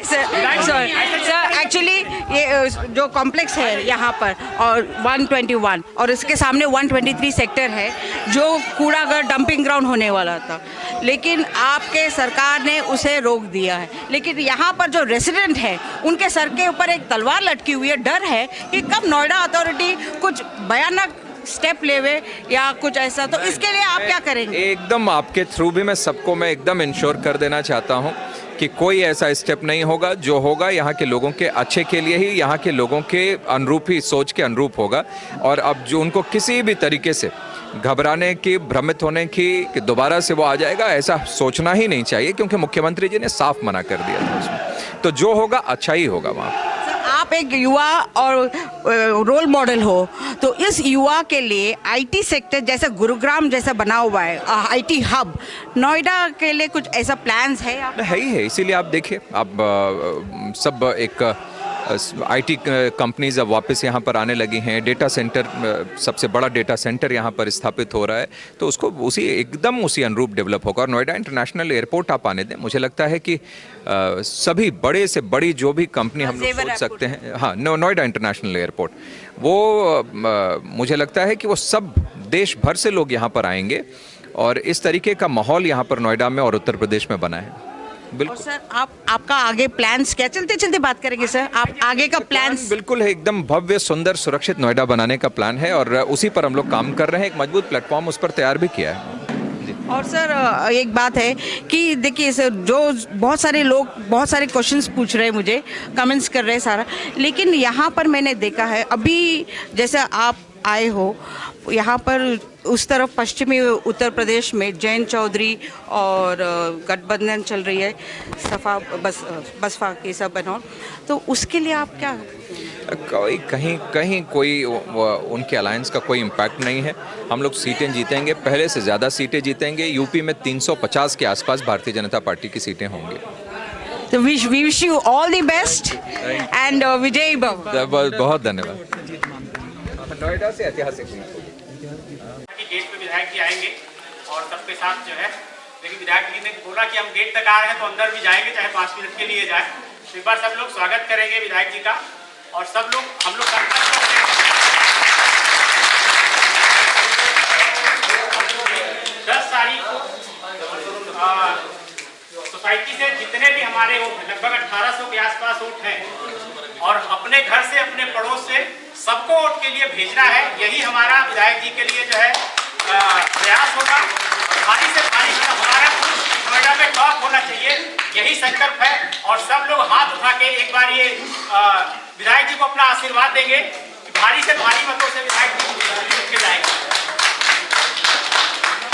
Sir actually ये जो complex है यहाँ पर और 121 और इसके सामने 123 सेक्टर है जो कूड़ाघर डंपिंग ग्राउंड होने वाला था, लेकिन आपके सरकार ने उसे रोक दिया है। लेकिन यहाँ पर जो रेसिडेंट है उनके सर के ऊपर एक तलवार लटकी हुई है। डर है कि कब नोएडा अथॉरिटी कुछ भयानक स्टेप लेवे या कुछ ऐसा, तो इसके लिए आप क्या करेंगे? एकदम आपके थ्रू भी मैं एकदम इंश्योर कर देना चाहता हूँ कि कोई ऐसा स्टेप नहीं होगा। जो होगा यहाँ के लोगों के अच्छे के लिए ही, यहाँ के लोगों के अनुरूप ही, सोच के अनुरूप होगा। और अब जो उनको किसी भी तरीके से घबराने की, भ्रमित होने की कि दोबारा से वो आ जाएगा, ऐसा सोचना ही नहीं चाहिए, क्योंकि मुख्यमंत्री जी ने साफ मना कर दिया था उसमें। तो जो होगा अच्छा ही होगा वहाँ। आप एक युवा और रोल मॉडल हो, तो इस युवा के लिए आईटी सेक्टर जैसा गुरुग्राम जैसा बना हुआ है, आईटी हब, नोएडा के लिए कुछ ऐसा प्लान्स है? है ही है, इसीलिए आप देखिए, अब सब एक आईटी कंपनीज अब वापस यहाँ पर आने लगी हैं। डेटा सेंटर, सबसे बड़ा डेटा सेंटर यहाँ पर स्थापित हो रहा है, तो उसको एकदम उसी अनुरूप डेवलप होगा। और नोएडा इंटरनेशनल एयरपोर्ट आप आने दें, मुझे लगता है कि सभी बड़े से बड़ी जो भी कंपनी हम लोग सोच सकते हैं, हाँ, नोएडा इंटरनेशनल एयरपोर्ट, वो मुझे लगता है कि वो सब देश भर से लोग यहाँ पर आएंगे और इस तरीके का माहौल यहाँ पर नोएडा में और उत्तर प्रदेश में बना है। बिल्कुल। और सर आपका आगे प्लान्स क्या? चलते चलते बात करेंगे सर, आप आगे का प्लान्स? बिल्कुल है, एकदम भव्य, सुंदर, सुरक्षित नोएडा बनाने का प्लान है और उसी पर हम लोग काम कर रहे हैं। एक मजबूत प्लेटफॉर्म उस पर तैयार भी किया है। और सर एक बात है कि देखिए सर, जो बहुत सारे लोग बहुत सारे क्वेश्चंस पूछ रहे हैं मुझे, कमेंट्स कर रहे हैं सारा, लेकिन यहाँ पर मैंने देखा है अभी जैसे आप आए हो यहाँ पर उस तरफ पश्चिमी उत्तर प्रदेश में जयंत चौधरी और गठबंधन चल रही है, सपा बसपा की सब बनौर, तो उसके लिए आप क्या? कहीं कोई उनके अलायंस का कोई इम्पैक्ट नहीं है। हम लोग सीटें जीतेंगे, पहले से ज़्यादा सीटें जीतेंगे। यूपी में 350 के आसपास भारतीय जनता पार्टी की सीटें होंगी। तो we wish you all the best and विजय भव। बहुत धन्यवाद। नोएडा से ऐतिहासिक गेट पे विधायक जी आएंगे और सबके साथ जो है, लेकिन विधायक जी ने बोला कि हम गेट तक आ रहे हैं तो अंदर भी जाएंगे, चाहे 5 मिनट के लिए जाए। तो एक बार सब लोग स्वागत करेंगे विधायक जी का और सब लोग हम लोग संकल्प करते हैं 10 तारीख को सोसाइटी से जितने भी हमारे लगभग 1800 के आसपास वोट हैं और अपने घर से, अपने पड़ोस से सबको वोट के लिए भेजना है। यही हमारा विधायक जी के लिए जो है प्रयास होगा। भारी से भारी हमारा नोएडा में टॉप होना चाहिए, यही संकल्प है। और सब लोग हाथ उठा के एक बार ये विधायक जी को अपना आशीर्वाद देंगे कि भारी से भारी मतों से विधायक जी जीत के जाएंगे।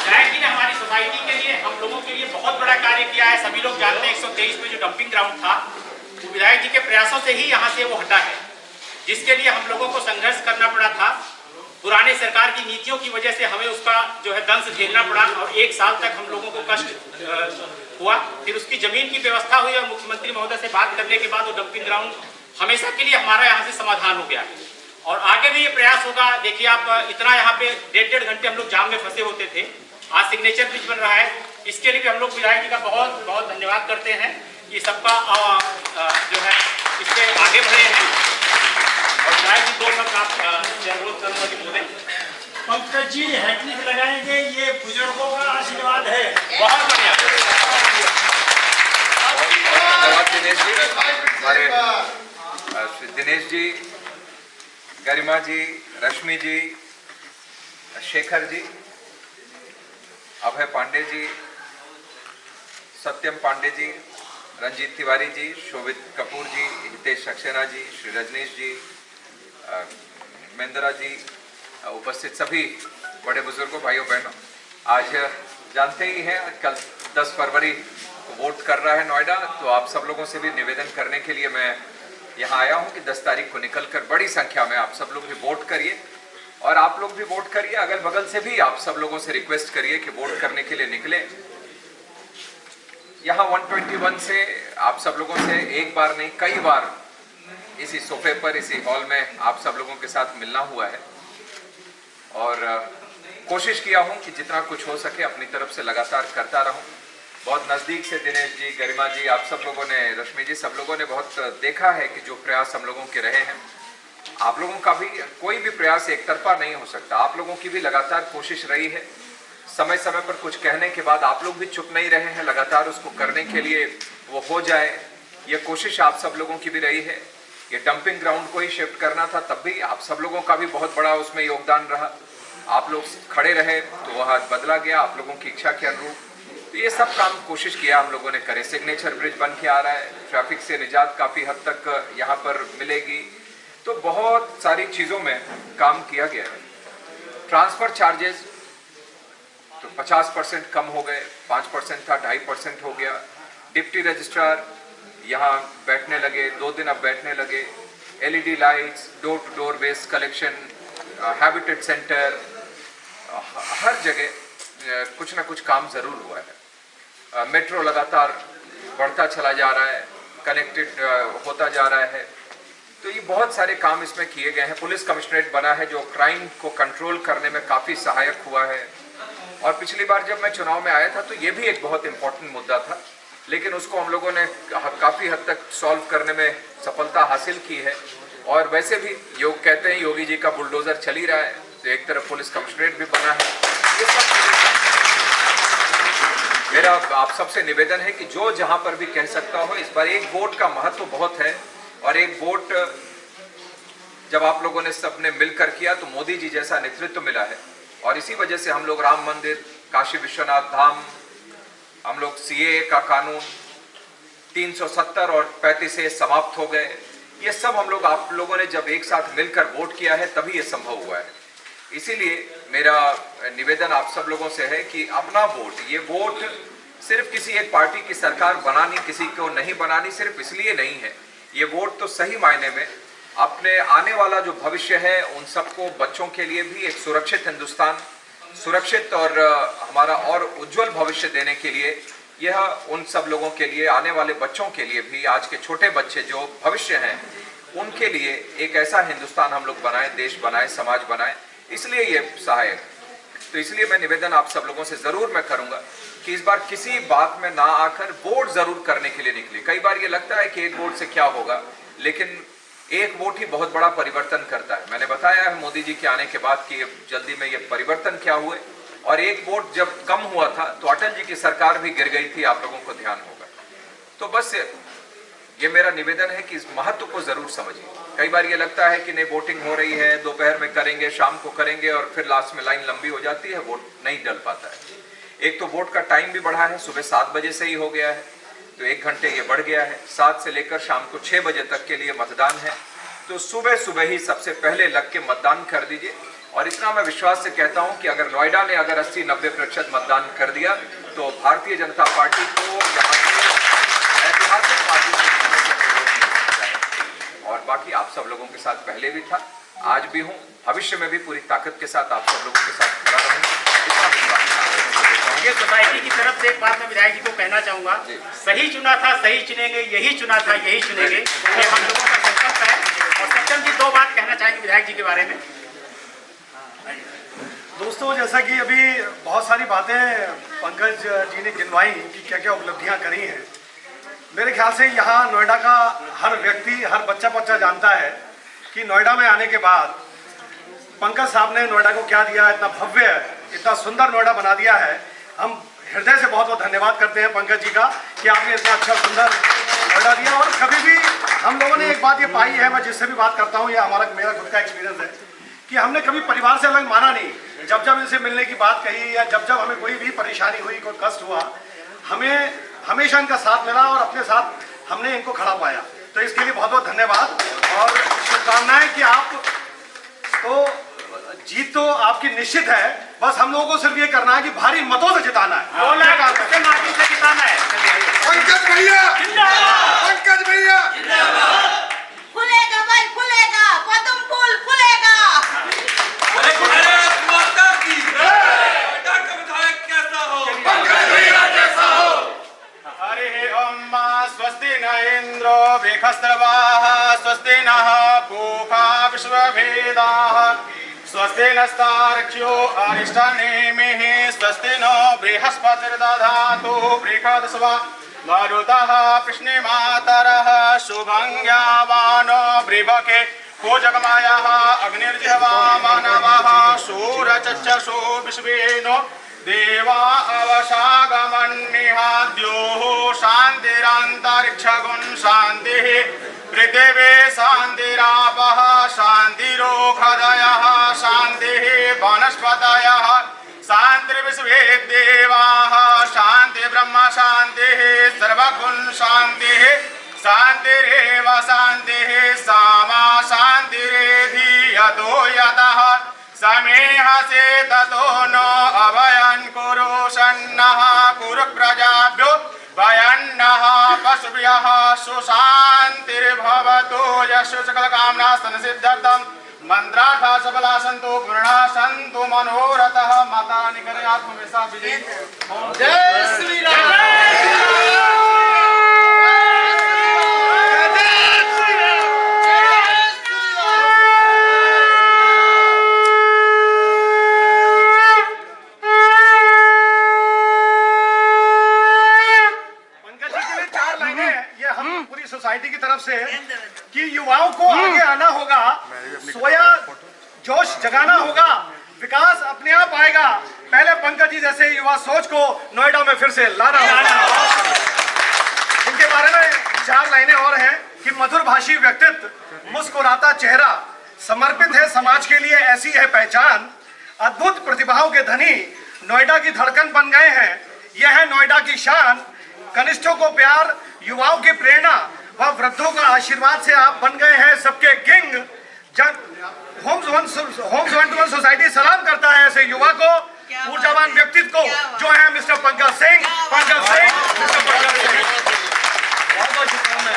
विधायक जी ने हमारी सोसाइटी के लिए, हम लोगों के लिए बहुत बड़ा कार्य किया है। सभी लोग जानते हैं 123 में जो डंपिंग ग्राउंड था, वो विधायक जी के प्रयासों से ही यहाँ से वो हटा है, जिसके लिए हम लोगों को संघर्ष करना पड़ा था। पुराने सरकार की नीतियों की वजह से हमें उसका जो है दंश झेलना पड़ा और 1 साल तक हम लोगों को कष्ट हुआ। फिर उसकी जमीन की व्यवस्था हुई और मुख्यमंत्री महोदय से बात करने के बाद वो डंपिंग ग्राउंड हमेशा के लिए हमारा यहाँ से समाधान हो गया और आगे भी ये प्रयास होगा। देखिए आप, इतना यहाँ पे 1.5 घंटे हम लोग जाम में फंसे होते थे, आज सिग्नेचर ब्रिज बन रहा है। इसके लिए भी हम लोग विधायक जी का बहुत बहुत धन्यवाद करते हैं कि सबका जो है इससे आगे बढ़े हैं। और विधायक जी 2 शब्द आप अनुरोध करूंगा कि बोले। पंकज जी हैट्रिक लगाएंगे, ये बुजुर्गों का आशीर्वाद है। बहुत बढ़िया, धन्यवाद दिनेश जी। हमारे दिनेश जी, गरिमा जी, रश्मि जी, शेखर जी, अभय पांडे जी, सत्यम पांडे जी, रंजीत तिवारी जी, शोभित कपूर जी, हितेश सक्सेना जी, श्री रजनीश जी, महेंद्रा जी, उपस्थित सभी बड़े बुजुर्गों, भाइयों बहनों, आज जानते ही हैं कल 10 फरवरी को वोट कर रहा है नोएडा, तो आप सब लोगों से भी निवेदन करने के लिए मैं यहाँ आया हूँ कि 10 तारीख को निकलकर बड़ी संख्या में आप सब लोग भी वोट करिए और आप लोग भी वोट करिए। अगल बगल से भी आप सब लोगों से रिक्वेस्ट करिए कि वोट करने के लिए निकले। यहाँ 121 से आप सब लोगों से एक बार नहीं, कई बार इसी सोफे पर, इसी हॉल में आप सब लोगों के साथ मिलना हुआ है और कोशिश किया हूं कि जितना कुछ हो सके अपनी तरफ से लगातार करता रहूं। बहुत नज़दीक से दिनेश जी, गरिमा जी, आप सब लोगों ने, रश्मि जी, सब लोगों ने बहुत देखा है कि जो प्रयास हम लोगों के रहे हैं, आप लोगों का भी कोई भी प्रयास एक तरफा नहीं हो सकता। आप लोगों की भी लगातार कोशिश रही है। समय समय पर कुछ कहने के बाद आप लोग भी चुप नहीं रहे हैं, लगातार उसको करने के लिए वो हो जाए, ये कोशिश आप सब लोगों की भी रही है। ये डंपिंग ग्राउंड को ही शिफ्ट करना था, तब भी आप सब लोगों का भी बहुत बड़ा उसमें योगदान रहा। आप लोग खड़े रहे तो वह बदला गया आप लोगों की इच्छा के अनुरूप। तो ये सब काम कोशिश किया हम लोगों ने करे। सिग्नेचर ब्रिज बन के आ रहा है, ट्रैफिक से निजात काफ़ी हद तक यहाँ पर मिलेगी। तो बहुत सारी चीज़ों में काम किया गया है। ट्रांसफ़र चार्जेस तो 50% कम हो गए, 5% था 2.5% हो गया। डिप्टी रजिस्ट्रार यहाँ बैठने लगे, 2 दिन अब बैठने लगे। LED lights, door to door waste collection, habitat centre, हर जगह कुछ ना कुछ काम ज़रूर हुआ है। मेट्रो लगातार बढ़ता चला जा रहा है, कनेक्टेड होता जा रहा है। तो ये बहुत सारे काम इसमें किए गए हैं। पुलिस कमिश्नरेट बना है जो क्राइम को कंट्रोल करने में काफ़ी सहायक हुआ है। और पिछली बार जब मैं चुनाव में आया था तो ये भी एक बहुत इम्पोर्टेंट मुद्दा था, लेकिन उसको हम लोगों ने काफ़ी हद तक सॉल्व करने में सफलता हासिल की है। और वैसे भी योग कहते हैं योगी जी का बुलडोज़र चल ही रहा है, तो एक तरफ पुलिस कमिश्नरेट भी बना है। ये सब मेरा आप सबसे निवेदन है कि जो जहाँ पर भी कह सकता हो, इस बार एक वोट का महत्व बहुत है। और एक वोट जब आप लोगों ने सबने मिलकर किया तो मोदी जी जैसा नेतृत्व मिला है। और इसी वजह से हम लोग राम मंदिर, काशी विश्वनाथ धाम, हम लोग CAA का कानून 370 और 35A समाप्त हो गए। ये सब हम लोग आप लोगों ने जब एक साथ मिलकर वोट किया है तभी ये संभव हुआ है। इसीलिए मेरा निवेदन आप सब लोगों से है कि अपना वोट, ये वोट सिर्फ किसी एक पार्टी की सरकार बनानी, किसी को नहीं बनानी, सिर्फ इसलिए नहीं है। ये वोट तो सही मायने में अपने आने वाला जो भविष्य है उन सबको, बच्चों के लिए भी एक सुरक्षित हिंदुस्तान, सुरक्षित और हमारा और उज्जवल भविष्य देने के लिए, यह उन सब लोगों के लिए, आने वाले बच्चों के लिए भी, आज के छोटे बच्चे जो भविष्य हैं उनके लिए एक ऐसा हिंदुस्तान हम लोग बनाएं, देश बनाएं, समाज बनाएं। इसलिए ये सहायक। तो इसलिए मैं निवेदन आप सब लोगों से ज़रूर मैं करूंगा कि इस बार किसी बात में ना आकर वोट ज़रूर करने के लिए निकले। कई बार ये लगता है कि एक वोट से क्या होगा, लेकिन एक वोट ही बहुत बड़ा परिवर्तन करता है। मैंने बताया है मोदी जी के आने के बाद कि जल्दी में ये परिवर्तन क्या हुए। और एक वोट जब कम हुआ था तो अटल जी की सरकार भी गिर गई थी, आप लोगों को ध्यान होगा। तो बस ये मेरा निवेदन है कि इस महत्व को जरूर समझिए। कई बार ये लगता है कि नहीं वोटिंग हो रही है, दोपहर में करेंगे, शाम को करेंगे, और फिर लास्ट में लाइन लंबी हो जाती है, वोट नहीं डल पाता है। एक तो वोट का टाइम भी बढ़ा है, सुबह 7 बजे से ही हो गया है, तो 1 घंटे ये बढ़ गया है। 7 से लेकर शाम को 6 बजे तक के लिए मतदान है। तो सुबह सुबह ही सबसे पहले लग के मतदान कर दीजिए। और इतना मैं विश्वास से कहता हूं कि अगर नोएडा ने अगर 80-90% मतदान कर दिया तो भारतीय जनता पार्टी को यहाँ की ऐतिहासिक पार्टी और बाकी आप सब लोगों के साथ पहले भी था, आज भी हूँ, भविष्य में भी पूरी ताकत के साथ आप सब लोगों के साथ खड़ा रहूँगा। ये सोसाइटी की तरफ से एक बात मैं विधायक जी को कहना चाहूंगा, सही चुना था सही चुनेंगे, यही चुना था यही चुनेंगे, ये हम लोगों का संकल्प है। और सत्यम जी 2 बात कहना चाहेंगे विधायक जी के बारे में। दोस्तों, जैसा कि अभी बहुत सारी बातें पंकज जी ने गिनवाई कि क्या क्या उपलब्धियां करी हैं, मेरे ख्याल से यहाँ नोएडा का हर व्यक्ति, हर बच्चा जानता है कि नोएडा में आने के बाद पंकज साहब ने नोएडा को क्या दिया, इतना भव्य, इतना सुंदर नोएडा बना दिया है। हम हृदय से बहुत बहुत धन्यवाद करते हैं पंकज जी का कि आपने इतना अच्छा सुंदर नोएडा दिया। और कभी भी हम लोगों ने एक बात ये पाई है, मैं जिससे भी बात करता हूँ, ये मेरा खुद का एक्सपीरियंस है कि हमने कभी परिवार से अलग माना नहीं। जब जब इनसे मिलने की बात कही या जब जब हमें कोई भी परेशानी हुई, कोई कष्ट हुआ, हमें हमेशा इनका साथ मिला और अपने साथ हमने इनको खड़ा पाया। तो इसके लिए बहुत बहुत धन्यवाद और शुभकामनाएं कि आप तो जीत तो आपकी निश्चित है, बस हम लोगों को सिर्फ ये करना है कि भारी मतों से जिताना है। से जिताना है। पंकज भैया, पंकज भैया, खुलेगा भाई, खुलेगा, पद्म फूल खुलेगा। स्वस्ति न इंद्रो वृहस्पतिर्वाः स्वस्ति नः पूषा विश्ववेदाः स्वस्ति नस्तार्क्ष्यो अरिष्टनेमिः स्वस्ति नो बृहस्पतिर्दधातु बृहस्पतिर्वा मरुतः कृष्णमातरः शुभं यावानो बृहके भोजगमायः अग्निर्जिह्वा मानवः शूरचक्षुषो विश्वेनो देवा अवशागमन्निहाद्योः शान्तिरन्तरिक्षगुं शान्तिः पृथिवी शान्तिरापः शान्तिरोषधयः शान्तिः वनस्पतयः शान्तिर्विश्वे देवाः शान्ति ब्रह्म शान्तिः सर्वगुण शान्तिः शान्तिरेव शान्तिः सामा शान्तिरेधि यतो यतः समेहसे ततो नो अभयन् कुरु सन्नः कुरु प्रजाभ्यो भयन्नः पशुभ्यः सुशान्तिर्भवतु यशो सकलकामना संसिद्ध्यर्थं मन्त्रार्था सफला सन्तु पूर्णा सन्तु मनोरथः माता निकरे आत्मविश्वास विजयी जय श्री राम। सोसाइटी की तरफ से कि युवाओं को आगे आना होगा, सोया जोश जगाना होगा, विकास अपने आप आएगा। पहले पंकज जी जैसे युवा सोच को नोएडा में फिर से लाना होगा। इनके बारे में 4 लाइनें और हैं कि मधुर भाषी व्यक्तित्व, मुस्कुराता चेहरा, समर्पित है समाज के लिए ऐसी है पहचान, अद्भुत प्रतिभाओं के धनी नोएडा की धड़कन बन गए हैं, यह है नोएडा की शान। कनिष्ठों को प्यार, युवाओं की प्रेरणा व वृद्धों का आशीर्वाद से आप बन गए हैं सबके किंग। होम्स 121 सोसाइटी सलाम करता है ऐसे युवा को, ऊर्जावान व्यक्तित्व को जो है मिस्टर पंकज सिंह। मिस्टर पंकज सिंह, बहुत बहुत शुभकामनाएं।